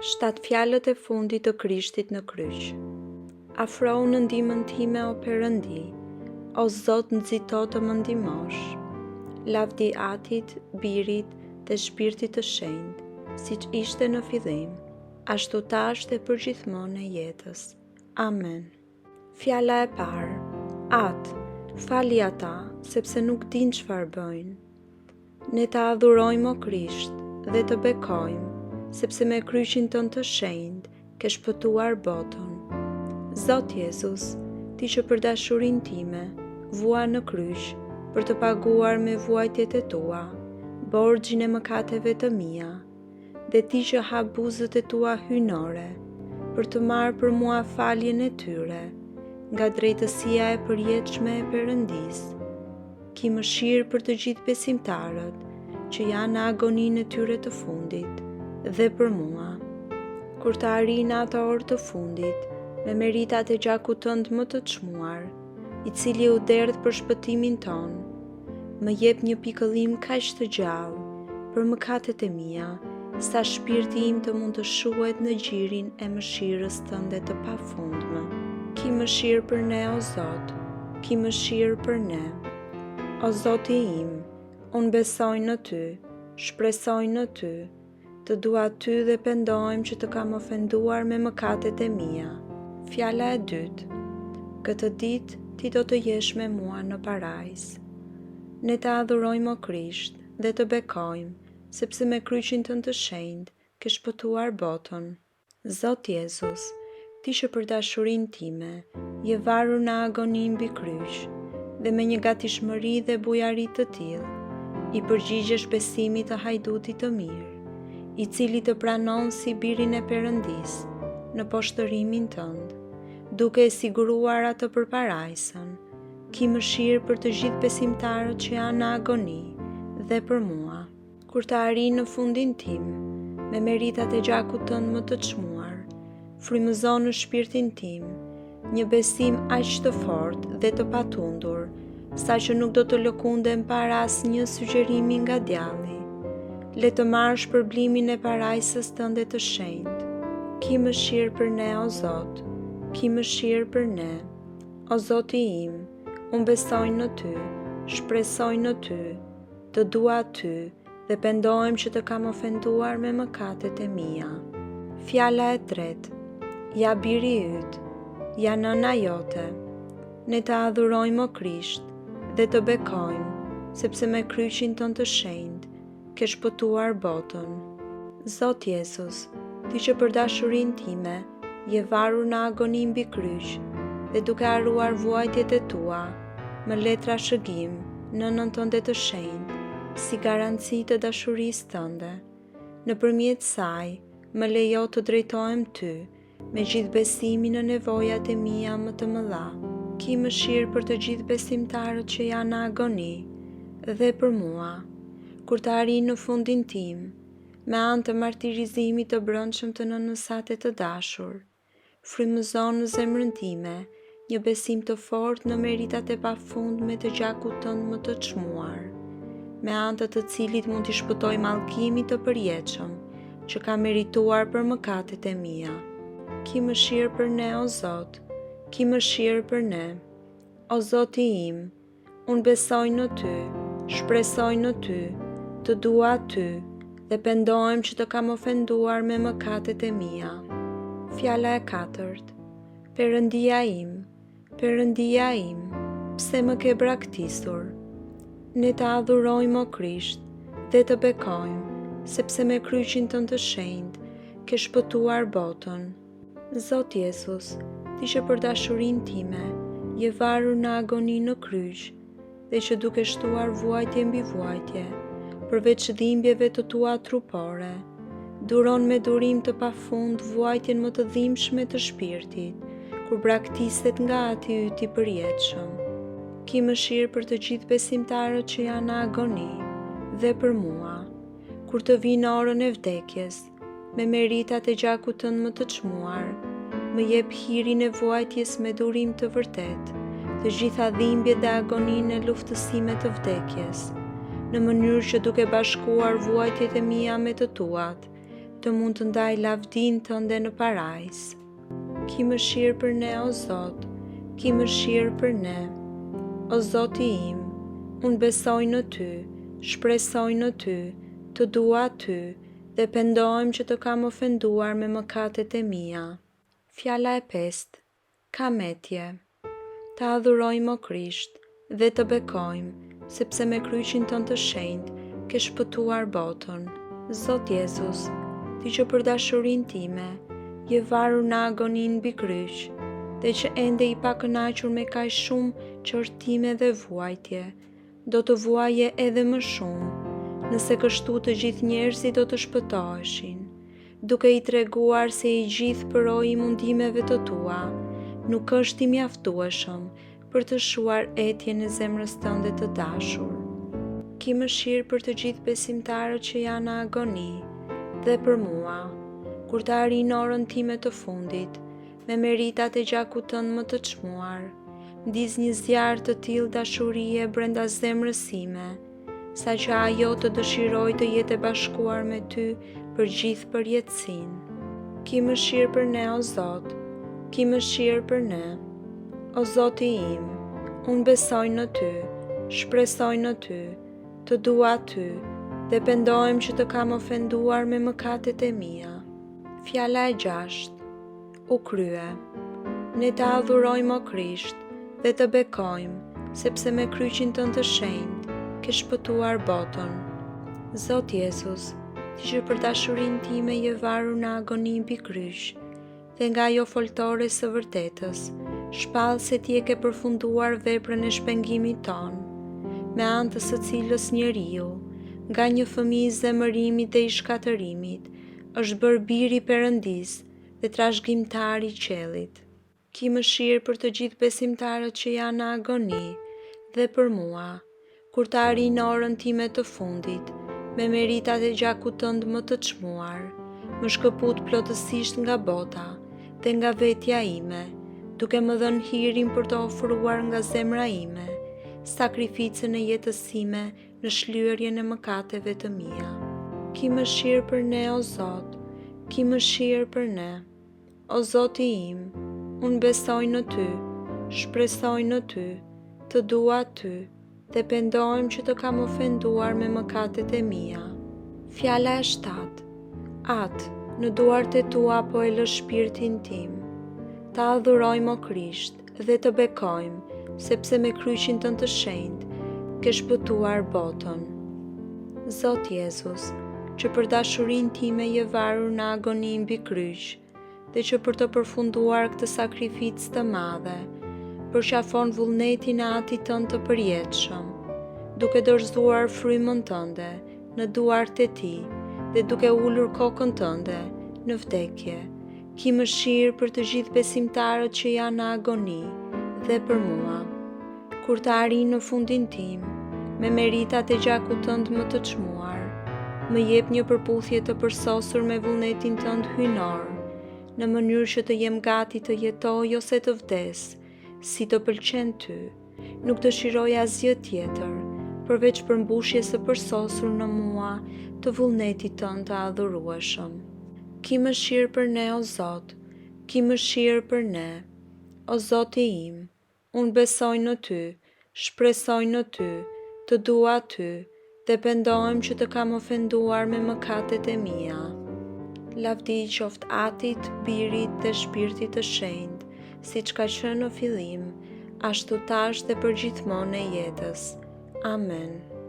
7 fjalët e fundit të Krishtit në kryq. Afrohu në ndihmën time o Perëndi, o Zot nxito të më ndihmosh. Lavdi Atit, Birit dhe Shpirtit të Shenjtë, siç ishte në fillim, ashtu tash dhe përgjithmonë e jetës. Amen. Fjala e parë. Atë, fali ata, sepse nuk din çfarë bëjnë. Ne ta adhurojmë o Krisht dhe të bekojmë, sepse me kryqin tënd të shenjtë ke shpëtuar botën. Zot Jezus, ti që për dashurinë time vua në kryq për të paguar me vuajtjet e tua borxhin e mëkateve të mia, dhe ti që ha buzët e tua hyjnore për të marrë për mua faljen e tyre nga drejtësia e përjetshme e Perëndis. Ki mëshirë për të gjithë besimtarët që janë në agoninë e tyre të fundit dhe për mua. Kur të arrijnë atë orë të fundit, me meritat e gjakut tënd më të çmuar, i cili u derdh për shpëtimin ton, më jep një pikëllim kaq të gjallë për mëkatet e mia, sa shpirti im të mund të shuhet në gjirin e mëshirës tënde të pafundme. Ki mëshirë për ne, o Zot, ki mëshirë për ne. O Zoti im, unë besoj në ty, shpresoj në ty, të dua ty dhe pendohem që të kam ofenduar me mëkatet e mia. Fjala e dytë. Këtë ditë ti do të jesh me mua në parajs. Ne të adhurojmë o Krisht dhe të bekojmë, sepse me kryqin tënd të shenjtë ke shpëtuar botën. Zot Jezus, ti që për dashurinë time je varur në agoni mbi kryq, dhe me një gatishmëri dhe bujari të tillë, i përgjigjesh besimit të hajdutit të mirë, i cili të pranon si birin e Perëndis në poshtërimin tënd, duke e siguruar atë për parajsën. Ki mëshirë për të gjithë besimtarët që janë në agoni dhe për mua. Kur të arrijë në fundin tim, me meritat e gjakut tënd më të çmuar, frymëzon në shpirtin tim një besim aq të fortë dhe të patundur, sa që nuk do të lëkundem para asnjë sugjerimi nga djalli. Le të marrësh shpërblimin e parajsës tënde të shenjtë. Ki mëshirë për ne, o Zot, ki mëshirë për ne. O Zoti im, unë besoj në ty, shpresoj në ty, të dua ty dhe pendohem që të kam ofenduar me mëkatet e mia. Fjala e tretë. Ja biri yt, ja nëna jote. Ne të adhurojmë o Krisht dhe të bekojmë, sepse me kryqin tënd të shenjtë ke shpëtuar botën. Zot Jezus, ti që për dashurinë time je varur në agoni mbi kryq dhe duke harruar vuajtjet e tua, më le trashëgim nënën tënde të shenjtë, si garanci të dashurisë tënde. Nëpërmjet saj, më lejo të drejtohem ty, me gjithë besimin në nevojat e mia më të mëdha. Ki mëshirë për të gjithë besimtarët që janë në agoni dhe për mua. Kur të arrijë në fundin tim, me anë të martirizimit të brendshëm të nënës sate të dashur, frymëzon në zemrën time një besim të fortë në meritat e pafundme të gjakut tënd më të çmuar, me anë të cilit mund t'i shpëtoj mallkimit të përjetshëm që ka merituar për mëkatet e mia. Ki mëshirë për ne, o Zot, ki mëshirë për ne. O Zoti im, unë besoj në ty, shpresoj në ty, të dua ty dhe pendohem që të kam ofenduar me mëkatet e mia. Fjala e katërt. Perëndia im, pse më ke braktisur? Ne të adhurojmë o Krisht dhe të bekojmë, sepse me kryqin tënd të shenjtë ke shpëtuar botën. Zot Jezus, ti që për dashurinë time je varur në agoni në kryq dhe që duke shtuar vuajtje mbi vuajtje, përveç dhimbjeve të tua trupore, duron me durim të pafund vuajtjen më të dhimbshme të shpirtit, kur braktiset nga Ati yt i përjetshëm. Ki mëshirë për të gjithë besimtarët që janë në agoni dhe për mua. Kur të vinë orën e vdekjes, me meritat e gjakut tënd më të çmuar, më jep hirin e vuajtjes me durim të vërtet, të gjitha dhimbjet dhe agoninë e luftësime të vdekjes, në mënyrë që duke bashkuar vuajtjet e mia me të tuat, të mund të ndaj lavdin tënde në parajs. Ki mëshirë për ne, o Zot, ki mëshirë për ne. O Zoti im, unë besoj në ty, shpresoj në ty, të dua ty, dhe pendohem që të kam ofenduar me mëkatet e mia. Fjala e 5. Kametje. Të adhurojmë o Krisht dhe të bekojmë, sepse me kryqin tënd të shenjtë ke shpëtuar botën. Zot Jezus, ti që për dashurinë time je varur në agonin mbi kryq, dhe që ende i pa kënaqur me kaq shumë qortime dhe vuajtje, do të vuaje edhe më shumë, nëse kështu të gjithë njerëzit do të shpëtoheshin, duke i treguar se i gjithë përoj i mundimeve të tua, nuk është i mjaftueshëm për të shuar etjen e zemrës tënde të dashur. Ki mëshirë për të gjithë besimtarët që janë në agoni, dhe për mua, kur të arrin në orën time të fundit, me meritat e gjakut tënd më të çmuar, ndiz një zjarr të tillë dashurie brenda zemrës sime, sa që ajo të dëshiroj të jetë e bashkuar me ty për gjithë përjetësinë. Ki mëshirë për ne, o Zot, ki mëshirë për ne. O Zoti im, unë besoj në ty, shpresoj në ty, të dua ty, dhe pendohem që të kam ofenduar me mëkatet e mia. Fjala e 6. U krye. Ne të adhurojmë o Krisht dhe të bekojmë, sepse me kryqin tënd të shenjtë ke shpëtuar botën. Zot Jezus, ti që për dashurinë time je varur në agoni mbi kryq, dhe nga ajo foltore së vërtetës, shpall se ti e ke përfunduar veprën e shpengimit ton, me anë të së cilës njeriu, nga një fëmijë i zemërimit dhe i shkatërimit, është bërë biri i Perëndis dhe trashëgimtari i qellit. Ki mëshirë për të gjithë besimtarët që janë në agoni, dhe për mua, kur të arrin në orën time të fundit, me meritat e gjakut tënd më të çmuar, më shkëput plotësisht nga bota dhe nga vetja ime, duke më dhënë hirin për të ofruar nga zemra ime, sakrificën e jetës sime në shlyerjen e mëkateve të mia. Ki mëshirë për ne, o Zot, ki mëshirë për ne. O Zoti im, unë besoj në ty, shpresoj në ty, të dua ty, dhe pendohem që të kam ofenduar me mëkatet e mia. Fjala e 7. Atë, në duart e tua po e lë shpirtin tim. Të adhurojmë o Krisht dhe të bekojmë, sepse me kryqin tënd të shenjtë ke shpëtuar botën. Zot Jezus, që për dashurinë time je varur në agoni mbi kryq, dhe që për të përfunduar këtë sakrificë të madhe, përqafon vullnetin e Atit tënd të përjetshëm, duke dorëzuar frymën tënde në duart e tij dhe duke ulur kokën tënde në vdekje. Ki mëshirë për të gjithë besimtarët që janë në agoni dhe për mua. Kur të arrin në fundin tim, me meritat e gjakut tënd më të çmuar, më jep një përputhje të përsosur me vullnetin tënd hyjnor, në mënyrë që të jem gati të jetoj ose të vdes, si të pëlqen ty. Nuk dëshiroj asgjë tjetër, përveç përmbushjes së përsosur në mua të vullnetit tënd të adhurueshëm. Ki mëshirë për ne, o Zot, ki mëshirë për ne. O Zoti im, unë besoj në ty, shpresoj në ty, të dua ty, dhe pendohem që të kam ofenduar me mëkatet e mia. Lavdi qoftë Atit, Birit dhe Shpirtit të Shenjtë, siç ka qenë në fillim, ashtu tash dhe përgjithmonë e jetës. Amen.